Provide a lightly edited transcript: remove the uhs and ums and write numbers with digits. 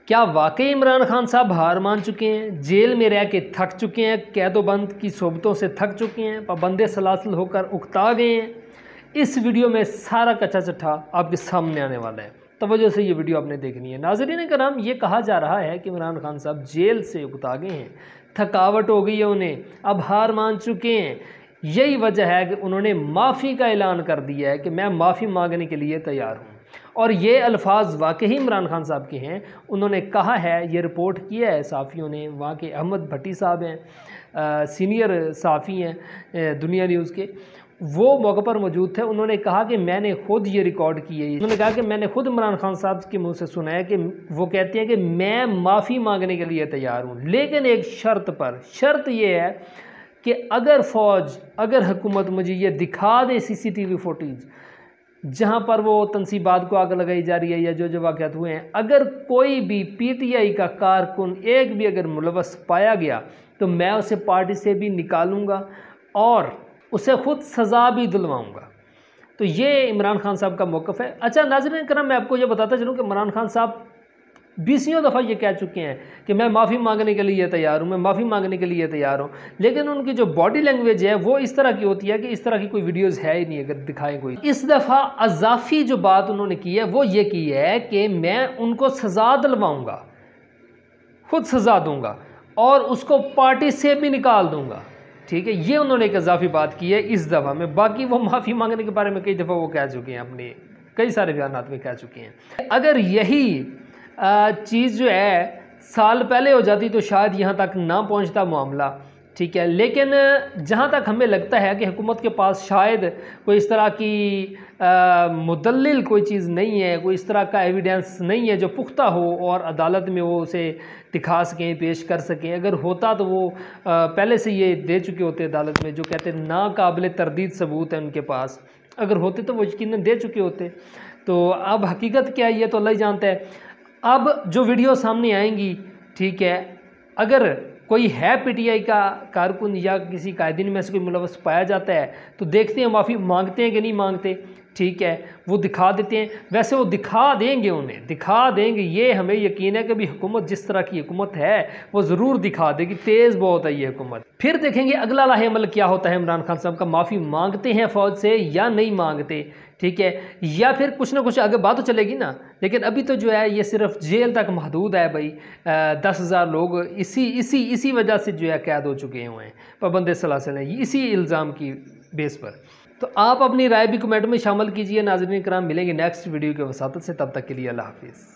क्या वाकई इमरान खान साहब हार मान चुके हैं, जेल में रह के थक चुके हैं, कैदोबंद की सोबतों से थक चुके हैं, पाबंदे सलासिल होकर उकता गए हैं? इस वीडियो में सारा कच्चा चिट्ठा आपके सामने आने वाला है, तवज्जो से ये वीडियो आपने देखनी है। नाज़रीन करम, ये कहा जा रहा है कि इमरान खान साहब जेल से उकता गए हैं, थकावट हो गई है उन्हें, अब हार मान चुके हैं। यही वजह है कि उन्होंने माफ़ी का ऐलान कर दिया है कि मैं माफ़ी मांगने के लिए तैयार हूँ। और ये अल्फाज वाकई इमरान खान साहब के हैं। उन्होंने कहा है, ये रिपोर्ट किया है साफ़ियों ने, वहाँ के अहमद भट्टी साहब हैं, सीनियर साफ़ी हैं दुनिया न्यूज़ के, वो मौके पर मौजूद थे। उन्होंने कहा कि मैंने खुद ये रिकॉर्ड की है। उन्होंने कहा कि मैंने खुद इमरान खान साहब के मुंह से सुना है कि वो कहते हैं कि मैं माफ़ी मांगने के लिए तैयार हूँ, लेकिन एक शर्त पर। शर्त ये है कि अगर फ़ौज, अगर हुकूमत मुझे ये दिखा दे CCTV फुटेज जहाँ पर वो तनसीबात को आग लगाई जा रही है या जो वाक़यात हुए हैं, अगर कोई भी PTI का कारकुन एक भी अगर मुलव्वस पाया गया तो मैं उसे पार्टी से भी निकालूंगा और उसे ख़ुद सज़ा भी दिलवाऊंगा। तो ये इमरान खान साहब का मौक़िफ़ है। अच्छा नाज़रीन करम, मैं आपको ये बताता चलूँ कि इमरान खान साहब 20 दफ़ा ये कह चुके हैं कि मैं माफ़ी मांगने के लिए तैयार हूँ, मैं माफ़ी मांगने के लिए तैयार हूँ, लेकिन उनकी जो बॉडी लैंग्वेज है वो इस तरह की होती है कि इस तरह की कोई वीडियोज़ है ही नहीं अगर दिखाएं कोई। इस दफ़ा अज़ाफ़ी जो बात उन्होंने की है वो ये की है कि मैं उनको सज़ा दिलवाऊँगा, ख़ुद सज़ा दूँगा और उसको पार्टी से भी निकाल दूँगा। ठीक है, ये उन्होंने एक अज़ाफ़ी बात की है इस दफ़ा में। बाकी वो माफ़ी मांगने के बारे में कई दफ़ा वो कह चुके हैं, अपने कई सारे बयानात में कह चुके हैं। अगर यही चीज़ जो है साल पहले हो जाती तो शायद यहाँ तक ना पहुँचता मामला। ठीक है, लेकिन जहाँ तक हमें लगता है कि हुकूमत के पास शायद कोई इस तरह की मुदल्लिल कोई चीज़ नहीं है, कोई इस तरह का एविडेंस नहीं है जो पुख्ता हो और अदालत में वो उसे दिखा सकें, पेश कर सकें। अगर होता तो वो पहले से ये दे चुके होते अदालत में, जो कहते हैं नाकाबिले तरदीद सबूत है उनके पास। अगर होते तो वो यकीनन दे चुके होते। तो अब हकीकत क्या है ये तो अल्लाह ही जानता है। अब जो वीडियो सामने आएंगी, ठीक है, अगर कोई है PTI का कारकुन या किसी कायदीन में से कोई मुलव्वस पाया जाता है तो देखते हैं माफ़ी मांगते हैं कि नहीं मांगते। ठीक है, वो दिखा देते हैं, वैसे वो दिखा देंगे, उन्हें दिखा देंगे, ये हमें यकीन है कि भी हुकूमत जिस तरह की हुकूमत है वो ज़रूर दिखा देगी। तेज़ बहुत है ये हुकूमत। फिर देखेंगे अगला लाहे अमल क्या होता है इमरान खान साहब का, माफ़ी मांगते हैं फ़ौज से या नहीं मांगते। ठीक है, या फिर कुछ ना कुछ आगे बात तो चलेगी ना। लेकिन अभी तो जो है ये सिर्फ जेल तक महदूद है भाई। 10,000 लोग इसी वजह से जो है कैद हो चुके हुए हैं, पाबंदे सलासिल हैं, इसी इल्ज़ाम की बेस पर। तो आप अपनी राय भी कमेंट में शामिल कीजिए। नाज़रीन कराम, मिलेंगे नेक्स्ट वीडियो के वसातत से, तब तक के लिए अल्लाह हाफिज़।